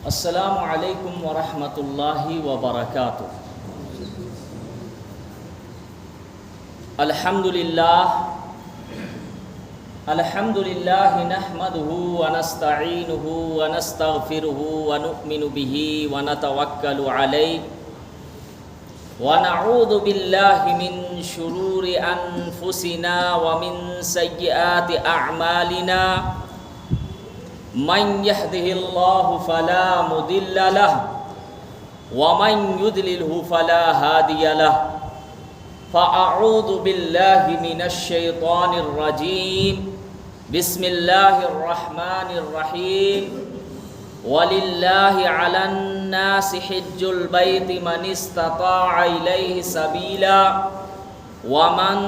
السلام علیکم ورحمۃ اللہ وبرکاتہ۔ الحمد للہ نحمده ونستعینه ونستغفره ونؤمن به ونتوکل علیہ ونعوذ باللہ من شرور انفسنا ومن سیئات اعمالنا من يهده الله فلا مضل له ومن يضلله فلا هادي له فأعوذ بالله من الشيطان الرجيم بسم الله الرحمن الرحيم ولله على الناس حج البيت من استطاع إليه سبيلا ومن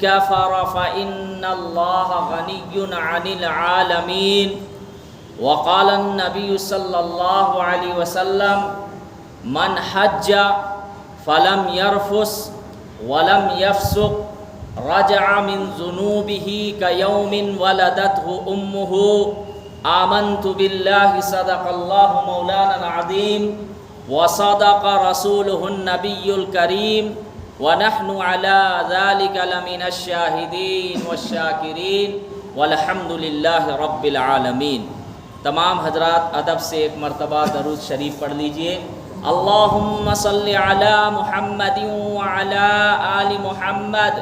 كفر فإن الله غني عن العالمين وقال النبي صلى الله عليه وسلم من حج فلم يرفث ولم يفسق رجع من ذنوبه كيوم ولدته أمه آمنت بالله صدق الله مولانا العظيم وصدق رسوله النبي الكريم ونحن على ذلك لمن الشاهدين والشاكرين والحمد لله رب العالمين۔ تمام حضرات ادب سے ایک مرتبہ درود شریف پڑھ لیجئے۔ اللہم صلی علی محمد وعلی آل محمد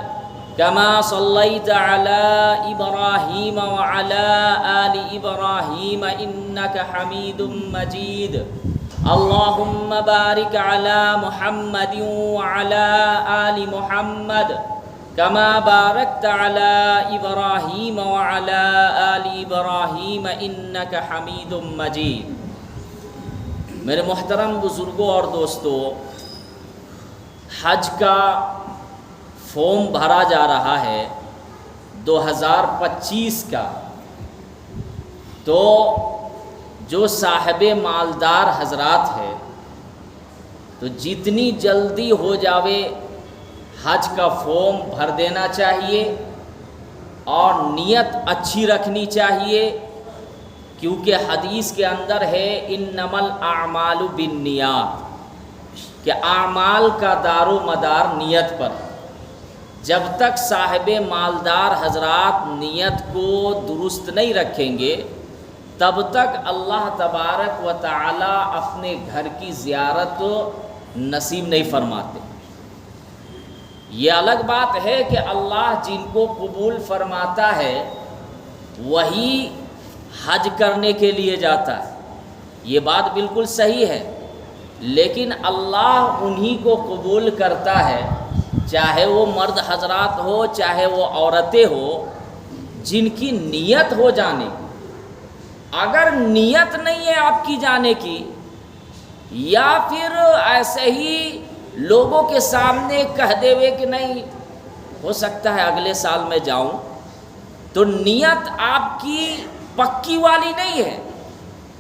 کما صلیت علی ابراہیم وعلی آل ابراہیم انک حمید مجید۔ اللہم بارک علی محمد وعلی آل محمد کما بارکت علی ابراہیم وعلی آل ابراہیم انک حمید مجید۔ میرے محترم بزرگوں اور دوستو، حج کا فارم بھرا جا رہا ہے 2025 کا، تو جو صاحب مالدار حضرات ہے تو جتنی جلدی ہو جاوے حج کا فارم بھر دینا چاہیے اور نیت اچھی رکھنی چاہیے، کیونکہ حدیث کے اندر ہے انما الاعمال بالنیات، کہ اعمال کا دار و مدار نیت پر۔ جب تک صاحب مالدار حضرات نیت کو درست نہیں رکھیں گے تب تک اللہ تبارک و تعالی اپنے گھر کی زیارت نصیب نہیں فرماتے۔ یہ الگ بات ہے کہ اللہ جن کو قبول فرماتا ہے وہی حج کرنے کے لیے جاتا ہے، یہ بات بالکل صحیح ہے، لیکن اللہ انہی کو قبول کرتا ہے، چاہے وہ مرد حضرات ہو چاہے وہ عورتیں ہو، جن کی نیت ہو جانے کی۔ اگر نیت نہیں ہے آپ کی جانے کی، یا پھر ایسے ہی لوگوں کے سامنے کہہ دے ہوئے کہ نہیں ہو سکتا ہے اگلے سال میں جاؤں، تو نیت آپ کی پکی والی نہیں ہے،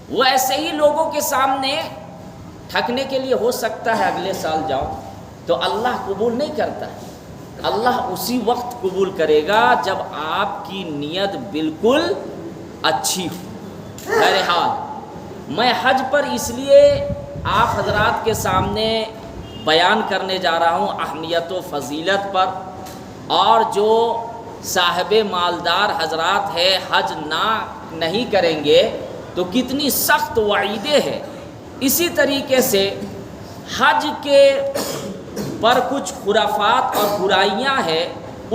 وہ ایسے ہی لوگوں کے سامنے ٹھکنے کے لیے ہو سکتا ہے اگلے سال جاؤں، تو اللہ قبول نہیں کرتا ہے۔ اللہ اسی وقت قبول کرے گا جب آپ کی نیت بالکل اچھی ہو۔ بہرحال میں حج پر اس لیے آپ حضرات کے سامنے بیان کرنے جا رہا ہوں اہمیت و فضیلت پر، اور جو صاحب مالدار حضرات ہے حج نہیں کریں گے تو کتنی سخت وعیدیں ہیں۔ اسی طریقے سے حج کے پر کچھ خرافات اور برائیاں ہیں،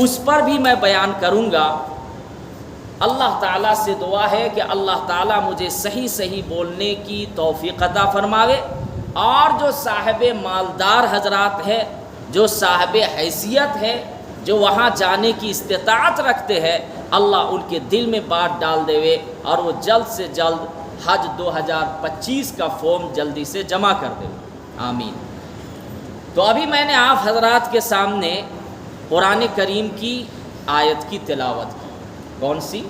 اس پر بھی میں بیان کروں گا۔ اللہ تعالیٰ سے دعا ہے کہ اللہ تعالیٰ مجھے صحیح صحیح بولنے کی توفیق عطا فرماوے، اور جو صاحب مالدار حضرات ہے، جو صاحب حیثیت ہے، جو وہاں جانے کی استطاعت رکھتے ہیں، اللہ ان کے دل میں بات ڈال دے اور وہ جلد سے جلد حج 2025 کا فارم جلدی سے جمع کر دے۔ آمین۔ تو ابھی میں نے آپ حضرات کے سامنے قرآن کریم کی آیت کی تلاوت کی۔ کون سی؟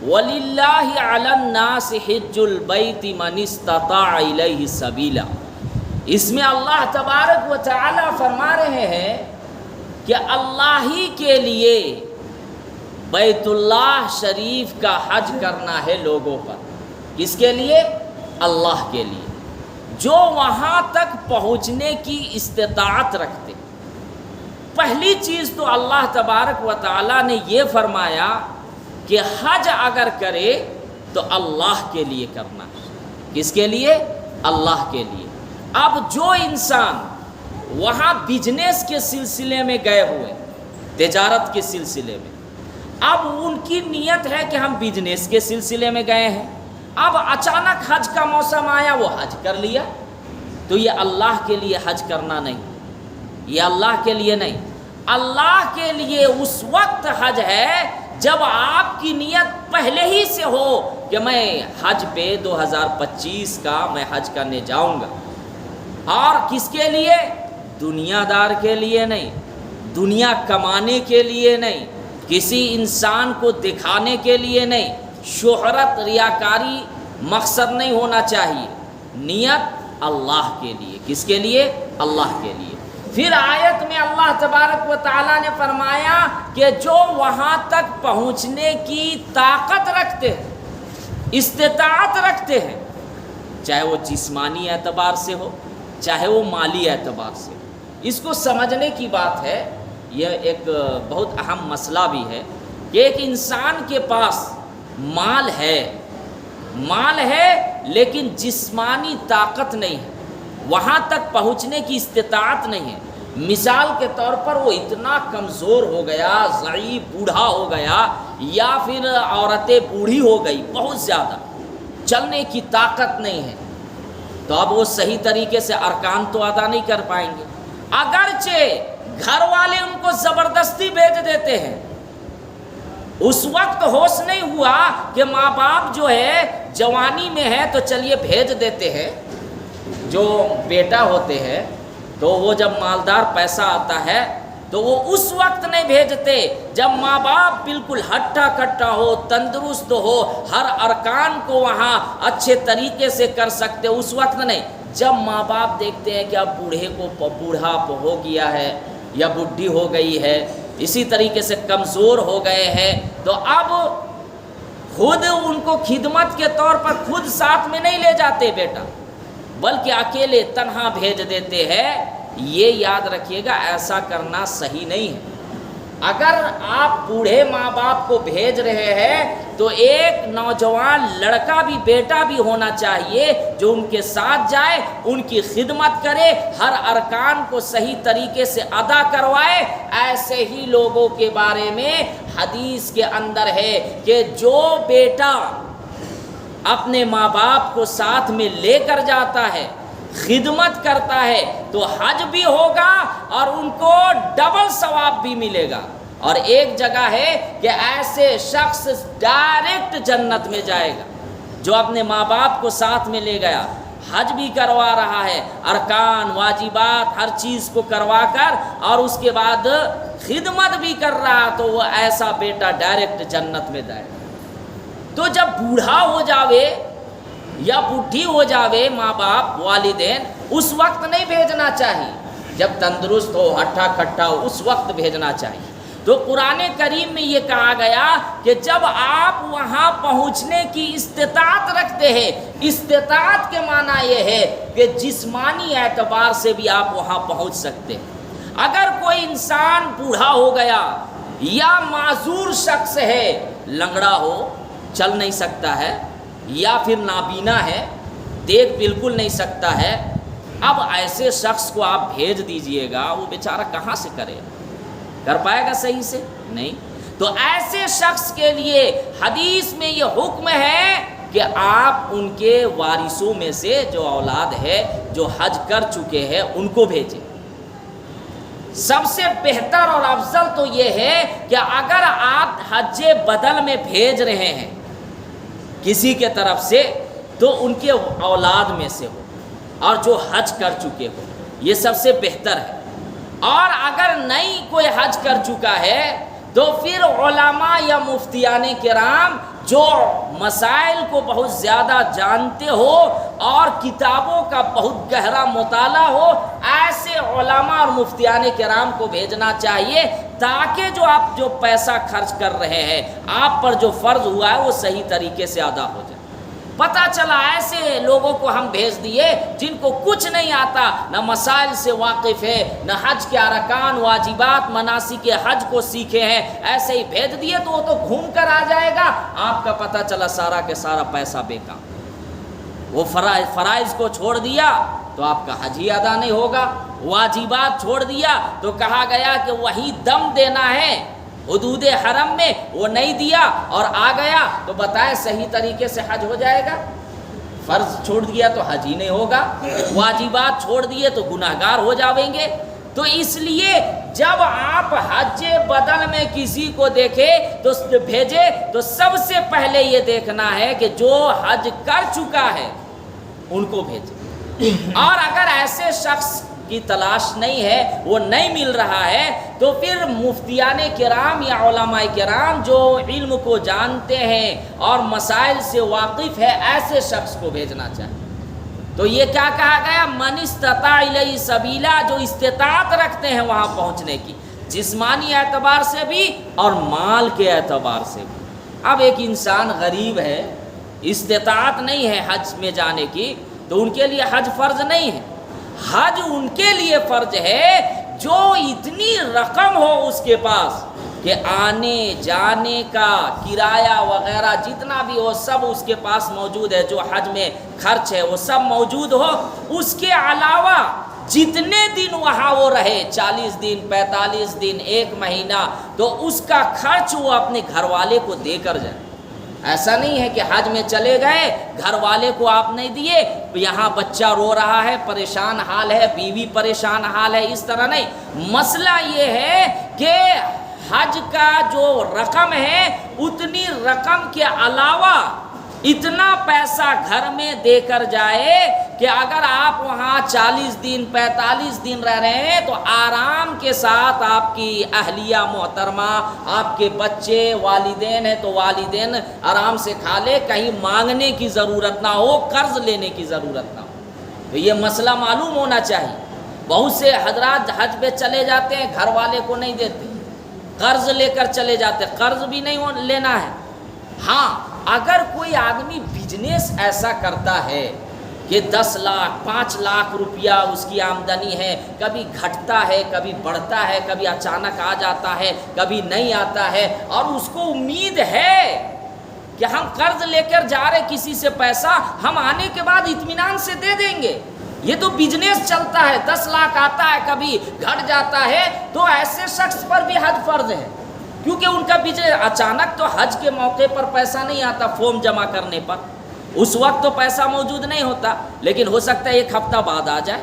وَلِلَّهِ عَلَى النَّاسِ حِجُّ الْبَيْتِ مَنِ اسْتَطَاعَ إِلَيْهِ سَبِيلًا۔ اس میں اللہ تبارک و تعالی فرما رہے ہیں کہ اللہ ہی کے لیے بیت اللہ شریف کا حج کرنا ہے لوگوں پر۔ کس کے لیے؟ اللہ کے لیے۔ جو وہاں تک پہنچنے کی استطاعت رکھتے. پہلی چیز تو اللہ تبارک و تعالیٰ نے یہ فرمایا کہ حج اگر کرے تو اللہ کے لیے کرنا ہے. کس کے لیے؟ اللہ کے لیے. اب جو انسان وہاں بزنس کے سلسلے میں گئے ہوئے، تجارت کے سلسلے میں، اب ان کی نیت ہے کہ ہم بزنس کے سلسلے میں گئے ہیں، اب اچانک حج کا موسم آیا، وہ حج کر لیا، تو یہ اللہ کے لیے حج کرنا نہیں، یہ اللہ کے لیے نہیں. اللہ کے لیے اس وقت حج ہے جب آپ کی نیت پہلے ہی سے ہو کہ میں حج پہ 2025 کا میں حج کرنے جاؤں گا. اور کس کے لیے؟ دنیا دار کے لیے نہیں، دنیا کمانے کے لیے نہیں، کسی انسان کو دکھانے کے لیے نہیں، شہرت ریاکاری مقصد نہیں ہونا چاہیے. نیت اللہ کے لیے. کس کے لیے؟ اللہ کے لیے. پھر آیت میں اللہ تبارک و تعالیٰ نے فرمایا کہ جو وہاں تک پہنچنے کی طاقت رکھتے ہیں، استطاعت رکھتے ہیں، چاہے وہ جسمانی اعتبار سے ہو چاہے وہ مالی اعتبار سے. اس کو سمجھنے کی بات ہے، یہ ایک بہت اہم مسئلہ بھی ہے کہ ایک انسان کے پاس مال ہے لیکن جسمانی طاقت نہیں ہے، وہاں تک پہنچنے کی استطاعت نہیں ہے. مثال کے طور پر وہ اتنا کمزور ہو گیا، ضعیف بوڑھا ہو گیا، یا پھر عورتیں بوڑھی ہو گئی، بہت زیادہ چلنے کی طاقت نہیں ہے، تو اب وہ صحیح طریقے سے ارکان تو ادا نہیں کر پائیں گے. اگرچہ گھر والے ان کو زبردستی بھیج دیتے ہیں، اس وقت ہوش نہیں ہوا کہ ماں باپ جو ہے جوانی میں ہے تو چلیے بھیج دیتے ہیں. جو بیٹا ہوتے ہیں تو وہ جب مالدار پیسہ آتا ہے تو وہ اس وقت نہیں بھیجتے جب ماں باپ بالکل ہٹا کٹا ہو، تندرست ہو، ہر ارکان کو وہاں اچھے طریقے سے کر سکتے، اس وقت نہیں. جب ماں باپ دیکھتے ہیں کہ اب بوڑھا ہو گیا ہے یا بڈھی ہو گئی ہے، اسی طریقے سے کمزور ہو گئے ہیں، تو اب خود ان کو خدمت کے طور پر خود ساتھ میں نہیں لے جاتے بیٹا، بلکہ اکیلے تنہا بھیج دیتے ہیں. یہ یاد رکھیے گا، ایسا کرنا صحیح نہیں ہے. اگر آپ بوڑھے ماں باپ کو بھیج رہے ہیں تو ایک نوجوان لڑکا بھی، بیٹا بھی ہونا چاہیے جو ان کے ساتھ جائے، ان کی خدمت کرے، ہر ارکان کو صحیح طریقے سے ادا کروائے. ایسے ہی لوگوں کے بارے میں حدیث کے اندر ہے کہ جو بیٹا اپنے ماں باپ کو ساتھ میں لے کر جاتا ہے، خدمت کرتا ہے، تو حج بھی ہوگا اور ان کو ڈبل ثواب بھی ملے گا. اور ایک جگہ ہے کہ ایسے شخص ڈائریکٹ جنت میں جائے گا جو اپنے ماں باپ کو ساتھ میں لے گیا، حج بھی کروا رہا ہے، ارکان واجبات ہر چیز کو کروا کر، اور اس کے بعد خدمت بھی کر رہا، تو وہ ایسا بیٹا ڈائریکٹ جنت میں جائے گا. تو جب بوڑھا ہو جاوے یا بڈھی ہو جاوے ماں باپ والدین، اس وقت نہیں بھیجنا چاہیے. جب تندرست ہو، ہٹھا کھٹا ہو، اس وقت بھیجنا چاہیے. تو قرآن کریم میں یہ کہا گیا کہ جب آپ وہاں پہنچنے کی استطاعت رکھتے ہیں، استطاعت کے معنی یہ ہے کہ جسمانی اعتبار سے بھی آپ وہاں پہنچ سکتے ہیں. اگر کوئی انسان بوڑھا ہو گیا یا معذور شخص ہے، لنگڑا ہو، چل نہیں سکتا ہے، یا پھر نابینا ہے، دیکھ بالکل نہیں سکتا ہے، اب ایسے شخص کو آپ بھیج دیجئے گا، وہ بیچارہ کہاں سے کر پائے گا صحیح سے؟ نہیں. تو ایسے شخص کے لیے حدیث میں یہ حکم ہے کہ آپ ان کے وارثوں میں سے جو اولاد ہے جو حج کر چکے ہیں ان کو بھیجیں. سب سے بہتر اور افضل تو یہ ہے کہ اگر آپ حج بدل میں بھیج رہے ہیں کسی کے طرف سے، تو ان کے اولاد میں سے ہو اور جو حج کر چکے ہو، یہ سب سے بہتر ہے. اور اگر نہیں کوئی حج کر چکا ہے تو پھر علماء یا مفتیان کرام جو مسائل کو بہت زیادہ جانتے ہو اور کتابوں کا بہت گہرا مطالعہ ہو، ایسے علماء اور مفتیان کرام کو بھیجنا چاہیے، تاکہ جو آپ جو پیسہ خرچ کر رہے ہیں، آپ پر جو فرض ہوا ہے وہ صحیح طریقے سے ادا ہو جائے. پتہ چلا ایسے لوگوں کو ہم بھیج دیے جن کو کچھ نہیں آتا، نہ مسائل سے واقف ہے، نہ حج کے ارکان واجبات مناسک حج کو سیکھے ہیں، ایسے ہی بھیج دیے تو وہ تو گھوم کر آ جائے گا، آپ کا پتہ چلا سارا کے سارا پیسہ بیکار۔ وہ فرائض کو چھوڑ دیا تو آپ کا حج ہی ادا نہیں ہوگا، واجبات چھوڑ دیا تو کہا گیا کہ وہی دم دینا ہے حدود حرم میں، وہ نہیں دیا اور آ گیا تو بتائے صحیح طریقے سے حج ہو جائے گا؟ فرض چھوڑ دیا تو حج ہی نہیں ہوگا، واجبات چھوڑ دیے تو گناہگار ہو جاویں گے۔ تو اس لیے جب آپ حج بدل میں کسی کو دیکھے تو بھیجے تو سب سے پہلے یہ دیکھنا ہے کہ جو حج کر چکا ہے ان کو بھیجے، اور اگر ایسے شخص کی تلاش نہیں ہے، وہ نہیں مل رہا ہے، تو پھر مفتیان کرام یا علماء کرام جو علم کو جانتے ہیں اور مسائل سے واقف ہے، ایسے شخص کو بھیجنا چاہیے۔ تو یہ کیا کہا گیا؟ من استطاع الیہ سبیلا، جو استطاعت رکھتے ہیں وہاں پہنچنے کی، جسمانی اعتبار سے بھی اور مال کے اعتبار سے بھی۔ اب ایک انسان غریب ہے، استطاعت نہیں ہے حج میں جانے کی، تو ان کے لیے حج فرض نہیں ہے۔ حج ان کے لیے فرض ہے جو اتنی رقم ہو اس کے پاس کہ آنے جانے کا کرایہ وغیرہ جتنا بھی ہو سب اس کے پاس موجود ہے، جو حج میں خرچ ہے وہ سب موجود ہو۔ اس کے علاوہ جتنے دن وہاں وہ رہے، 40 دن 45 دن 1 مہینہ، تو اس کا خرچ وہ اپنے گھر والے کو دے کر جائے۔ ایسا نہیں ہے کہ حج میں چلے گئے گھر والے کو آپ نہیں دیے، یہاں بچہ رو رہا ہے، پریشان حال ہے، بیوی پریشان حال ہے، اس طرح نہیں۔ مسئلہ یہ ہے کہ حج کا جو رقم ہے اتنی رقم کے علاوہ اتنا پیسہ گھر میں دے کر جائے کہ اگر آپ وہاں 40 دن 45 دن رہ رہے ہیں تو آرام کے ساتھ آپ کی اہلیہ محترمہ، آپ کے بچے، والدین ہیں تو والدین آرام سے کھا لے، کہیں مانگنے کی ضرورت نہ ہو، قرض لینے کی ضرورت نہ ہو۔ تو یہ مسئلہ معلوم ہونا چاہیے۔ بہت سے حضرات حج پہ چلے جاتے ہیں، گھر والے کو نہیں دیتے، قرض لے کر چلے جاتے، قرض بھی نہیں لینا ہے۔ ہاں اگر کوئی آدمی بزنس ایسا کرتا ہے کہ 10 لاکھ 5 لاکھ روپیہ اس کی آمدنی ہے، کبھی گھٹتا ہے کبھی بڑھتا ہے، کبھی اچانک آ جاتا ہے کبھی نہیں آتا ہے، اور اس کو امید ہے کہ ہم قرض لے کر جا رہے کسی سے پیسہ، ہم آنے کے بعد اطمینان سے دے دیں گے، یہ تو بزنس چلتا ہے، 10 لاکھ آتا ہے کبھی گھٹ جاتا ہے، تو ایسے شخص پر بھی حج فرض ہے، کیونکہ ان کا بزنس اچانک تو حج کے موقع پر پیسہ نہیں آتا، فارم جمع کرنے پر اس وقت تو پیسہ موجود نہیں ہوتا، لیکن ہو سکتا ہے 1 ہفتہ بعد آ جائے،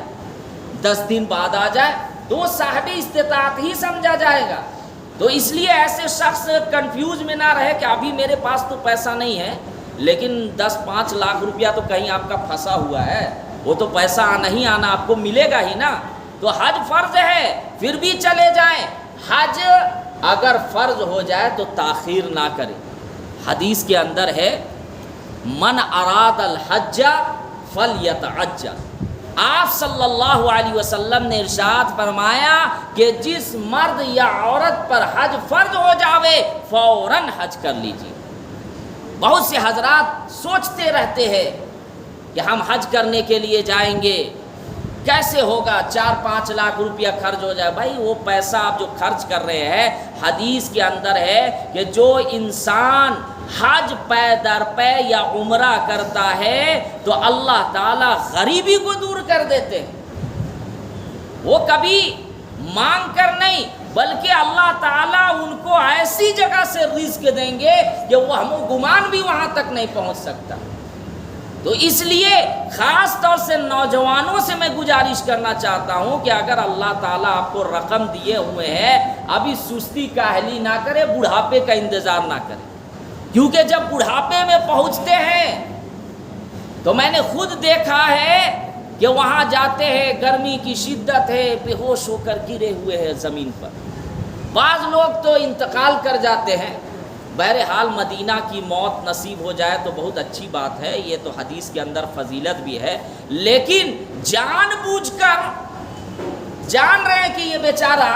10 دن بعد آ جائے، تو وہ صاحب استطاعت ہی سمجھا جائے گا۔ تو اس لیے ایسے شخص کنفیوز میں نہ رہے کہ ابھی میرے پاس تو پیسہ نہیں ہے، لیکن 10-5 لاکھ روپیہ تو کہیں آپ کا پھنسا ہوا ہے، وہ تو پیسہ نہیں آنا آپ کو ملے گا ہی نا۔ تو حج فرض ہے پھر بھی چلے جائیں۔ حج اگر فرض ہو جائے تو تاخیر نہ کرے۔ حدیث کے اندر ہے من اراد الحج فلیتعجل۔ آپ صلی اللہ علیہ وسلم نے ارشاد فرمایا کہ جس مرد یا عورت پر حج فرض ہو جاوے فوراً حج کر لیجیے۔ بہت سے حضرات سوچتے رہتے ہیں کہ ہم حج کرنے کے لیے جائیں گے، کیسے ہوگا، 4-5 لاکھ روپیہ خرچ ہو جائے۔ بھائی وہ پیسہ آپ جو خرچ کر رہے ہیں، حدیث کے اندر ہے کہ جو انسان حج پے در پے یا عمرہ کرتا ہے تو اللہ تعالیٰ غریبی کو دور کر دیتے ہیں۔ وہ کبھی مانگ کر نہیں بلکہ اللہ تعالیٰ ان کو ایسی جگہ سے رزق دیں گے کہ وہ ہم گمان بھی وہاں تک نہیں پہنچ سکتا۔ تو اس لیے خاص طور سے نوجوانوں سے میں گزارش کرنا چاہتا ہوں کہ اگر اللہ تعالیٰ آپ کو رقم دیے ہوئے ہیں، ابھی سستی کاہلی نہ کرے، بڑھاپے کا انتظار نہ کرے، کیونکہ جب بڑھاپے میں پہنچتے ہیں تو میں نے خود دیکھا ہے کہ وہاں جاتے ہیں، گرمی کی شدت ہے، بے ہوش ہو کر گرے ہوئے ہیں زمین پر، بعض لوگ تو انتقال کر جاتے ہیں۔ بہرحال مدینہ کی موت نصیب ہو جائے تو بہت اچھی بات ہے، یہ تو حدیث کے اندر فضیلت بھی ہے، لیکن جان بوجھ کر جان رہے ہیں کہ یہ بیچارہ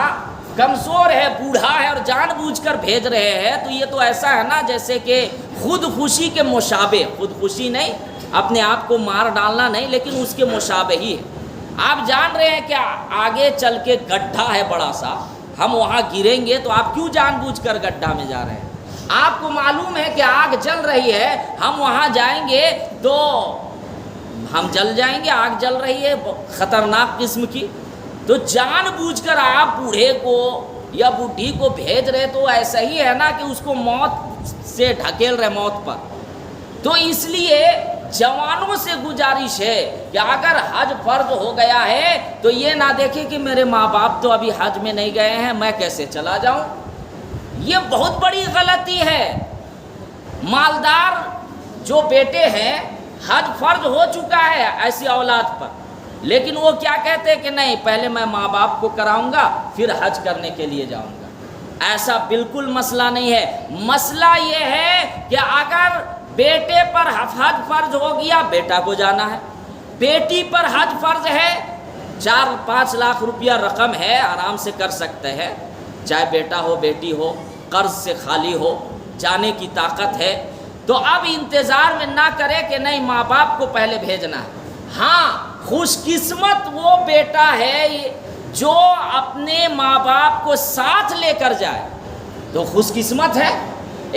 کمزور ہے، بوڑھا ہے، اور جان بوجھ کر بھیج رہے ہیں، تو یہ تو ایسا ہے نا جیسے کہ خودکشی کے مشابہ، خودکشی نہیں، اپنے آپ کو مار ڈالنا نہیں، لیکن اس کے مشابہ ہی ہے۔ آپ جان رہے ہیں کہ آگے چل کے گڈھا ہے بڑا سا، ہم وہاں گریں گے، تو آپ کیوں جان بوجھ کر گڈھا میں جا رہے ہیں؟ آپ کو معلوم ہے کہ آگ جل رہی ہے، ہم وہاں جائیں گے تو ہم جل جائیں گے، آگ جل رہی ہے خطرناک قسم کی، تو جان بوجھ کر آپ بوڑھے کو یا بوڑھی کو بھیج رہے، تو ایسا ہی ہے نا کہ اس کو موت سے ڈھکیل رہے، موت پر۔ تو اس لیے جوانوں سے گزارش ہے کہ اگر حج فرض ہو گیا ہے تو یہ نہ دیکھیں کہ میرے ماں باپ تو ابھی حج میں نہیں گئے ہیں، میں کیسے چلا جاؤں۔ یہ بہت بڑی غلطی ہے۔ مالدار جو بیٹے ہیں، حج فرض ہو چکا ہے ایسی اولاد پر، لیکن وہ کیا کہتے ہیں کہ نہیں، پہلے میں ماں باپ کو کراؤں گا پھر حج کرنے کے لیے جاؤں گا۔ ایسا بالکل مسئلہ نہیں ہے۔ مسئلہ یہ ہے کہ اگر بیٹے پر حج فرض ہو گیا، بیٹا کو جانا ہے، بیٹی پر حج فرض ہے، 4-5 لاکھ روپیہ رقم ہے، آرام سے کر سکتے ہیں، چاہے بیٹا ہو بیٹی ہو، قرض سے خالی ہو، جانے کی طاقت ہے، تو اب انتظار میں نہ کرے کہ نہیں ماں باپ کو پہلے بھیجنا ہے۔ ہاں، خوش قسمت وہ بیٹا ہے جو اپنے ماں باپ کو ساتھ لے کر جائے، تو خوش قسمت ہے۔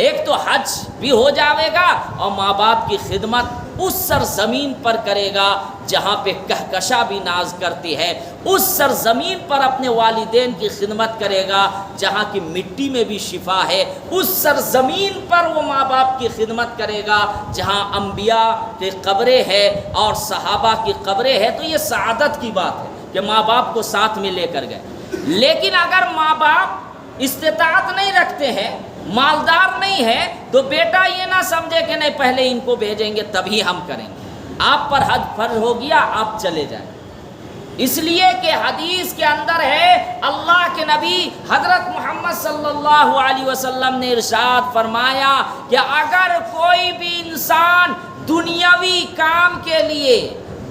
ایک تو حج بھی ہو جاوے گا اور ماں باپ کی خدمت اس سرزمین پر کرے گا جہاں پہ کہکشاں بھی ناز کرتی ہے، اس سرزمین پر اپنے والدین کی خدمت کرے گا جہاں کی مٹی میں بھی شفا ہے، اس سرزمین پر وہ ماں باپ کی خدمت کرے گا جہاں انبیاء کی قبریں ہیں اور صحابہ کی قبریں ہیں۔ تو یہ سعادت کی بات ہے کہ ماں باپ کو ساتھ میں لے کر گئے۔ لیکن اگر ماں باپ استطاعت نہیں رکھتے ہیں، مالدار نہیں ہے، تو بیٹا یہ نہ سمجھے کہ نہیں پہلے ان کو بھیجیں گے تبھی ہم کریں گے، آپ پر حج فرض ہو گیا، آپ چلے جائیں۔ اس لیے کہ حدیث کے اندر ہے، اللہ کے نبی حضرت محمد صلی اللہ علیہ وسلم نے ارشاد فرمایا کہ اگر کوئی بھی انسان دنیاوی کام کے لیے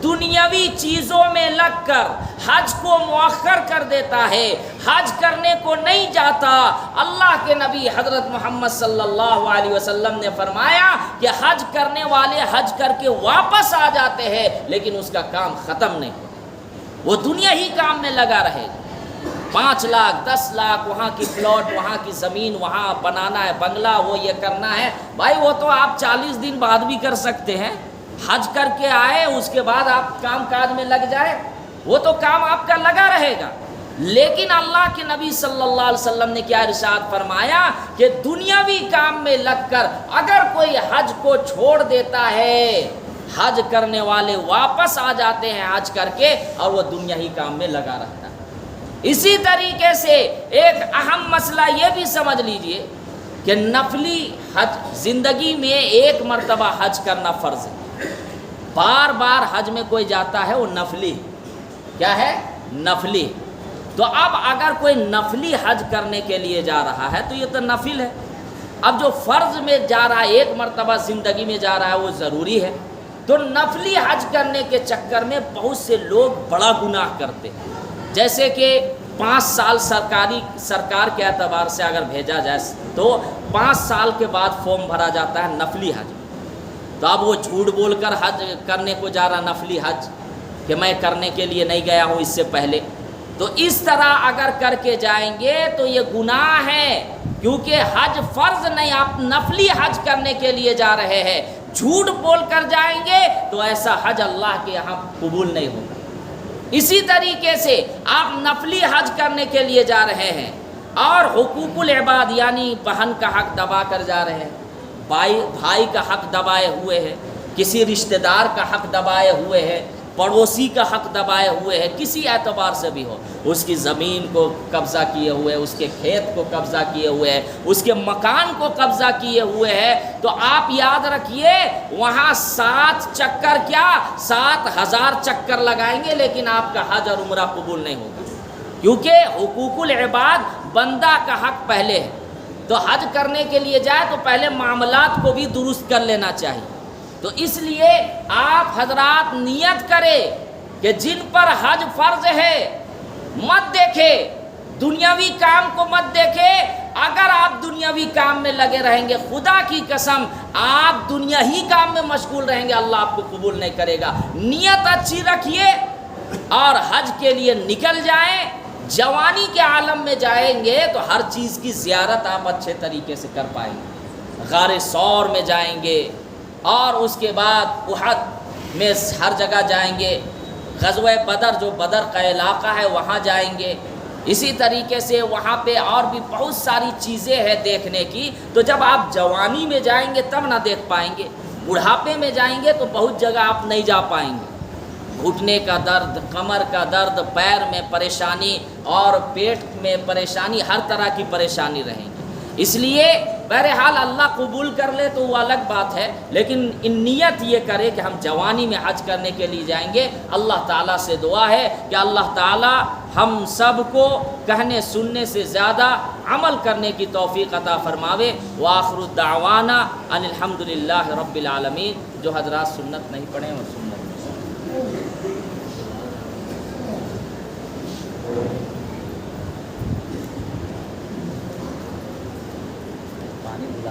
دنیاوی چیزوں میں لگ کر حج کو مؤخر کر دیتا ہے، حج کرنے کو نہیں جاتا، اللہ کے نبی حضرت محمد صلی اللہ علیہ وسلم نے فرمایا کہ حج کرنے والے حج کر کے واپس آ جاتے ہیں لیکن اس کا کام ختم نہیں ہوتا، وہ دنیا ہی کام میں لگا رہے گا۔ 5 لاکھ 10 لاکھ وہاں کی پلاٹ، وہاں کی زمین، وہاں بنانا ہے بنگلہ، وہ یہ کرنا ہے، بھائی وہ تو آپ 40 دن بعد بھی کر سکتے ہیں، حج کر کے آئے اس کے بعد آپ کام کاج میں لگ جائے، وہ تو کام آپ کا لگا رہے گا۔ لیکن اللہ کے نبی صلی اللہ علیہ وسلم نے کیا ارشاد فرمایا کہ دنیاوی کام میں لگ کر اگر کوئی حج کو چھوڑ دیتا ہے، حج کرنے والے واپس آ جاتے ہیں حج کر کے اور وہ دنیا ہی کام میں لگا رہتا ہے۔ اسی طریقے سے ایک اہم مسئلہ یہ بھی سمجھ لیجئے کہ نفلی حج، زندگی میں ایک مرتبہ حج کرنا فرض ہے، بار بار حج میں کوئی جاتا ہے وہ نفلی، کیا ہے؟ نفلی۔ تو اب اگر کوئی نفلی حج کرنے کے لیے جا رہا ہے تو یہ تو نفل ہے، اب جو فرض میں جا رہا ہے، ایک مرتبہ زندگی میں جا رہا ہے، وہ ضروری ہے۔ تو نفلی حج کرنے کے چکر میں بہت سے لوگ بڑا گناہ کرتے ہیں، جیسے کہ 5 سال سرکار کے اعتبار سے اگر بھیجا جائے تو 5 سال کے بعد فارم بھرا جاتا ہے نفلی حج، تو اب وہ جھوٹ بول کر حج کرنے کو جا رہا نفلی حج کہ میں کرنے کے لیے نہیں گیا ہوں اس سے پہلے، تو اس طرح اگر کر کے جائیں گے تو یہ گناہ ہے، کیونکہ حج فرض نہیں، آپ نفلی حج کرنے کے لیے جا رہے ہیں، جھوٹ بول کر جائیں گے تو ایسا حج اللہ کے یہاں قبول نہیں ہوگا۔ اسی طریقے سے آپ نفلی حج کرنے کے لیے جا رہے ہیں اور حقوق العباد یعنی بہن کا حق دبا کر جا رہے ہیں، بھائی کا حق دبائے ہوئے ہیں، کسی رشتہ دار کا حق دبائے ہوئے ہیں، پڑوسی کا حق دبائے ہوئے ہیں، کسی اعتبار سے بھی ہو، اس کی زمین کو قبضہ کیے ہوئے، اس کے کھیت کو قبضہ کیے ہوئے ہیں، اس کے مکان کو قبضہ کیے ہوئے ہیں، تو آپ یاد رکھیے وہاں 7 چکر کیا 7000 چکر لگائیں گے لیکن آپ کا حج اور عمرہ قبول نہیں ہوگا، کیونکہ حقوق العباد بندہ کا حق پہلے ہے۔ تو حج کرنے کے لیے جائے تو پہلے معاملات کو بھی درست کر لینا چاہیے۔ تو اس لیے آپ حضرات نیت کرے کہ جن پر حج فرض ہے مت دیکھے، دنیاوی کام کو مت دیکھے، اگر آپ دنیاوی کام میں لگے رہیں گے، خدا کی قسم آپ دنیا ہی کام میں مشغول رہیں گے، اللہ آپ کو قبول نہیں کرے گا۔ نیت اچھی رکھیے اور حج کے لیے نکل جائیں۔ جوانی کے عالم میں جائیں گے تو ہر چیز کی زیارت آپ اچھے طریقے سے کر پائیں گے۔ غار ثور میں جائیں گے اور اس کے بعد احد میں ہر جگہ جائیں گے، غزوہ بدر جو بدر کا علاقہ ہے وہاں جائیں گے، اسی طریقے سے وہاں پہ اور بھی بہت ساری چیزیں ہیں دیکھنے کی۔ تو جب آپ جوانی میں جائیں گے تب نہ دیکھ پائیں گے، بڑھاپے میں جائیں گے تو بہت جگہ آپ نہیں جا پائیں گے۔ گھٹنے کا درد، کمر کا درد، پیر میں پریشانی اور پیٹ میں پریشانی، ہر طرح کی پریشانی رہیں گی۔ اس لیے بہرحال اللہ قبول کر لے تو وہ الگ بات ہے، لیکن ان نیت یہ کرے کہ ہم جوانی میں حج کرنے کے لیے جائیں گے۔ اللہ تعالیٰ سے دعا ہے کہ اللہ تعالیٰ ہم سب کو کہنے سننے سے زیادہ عمل کرنے کی توفیق عطا فرماوے۔ وآخر الدعوانا ان الحمدللہ رب العالمین۔ جو حضرات سنت نہیں پڑھیں وہ سنت پانی پلا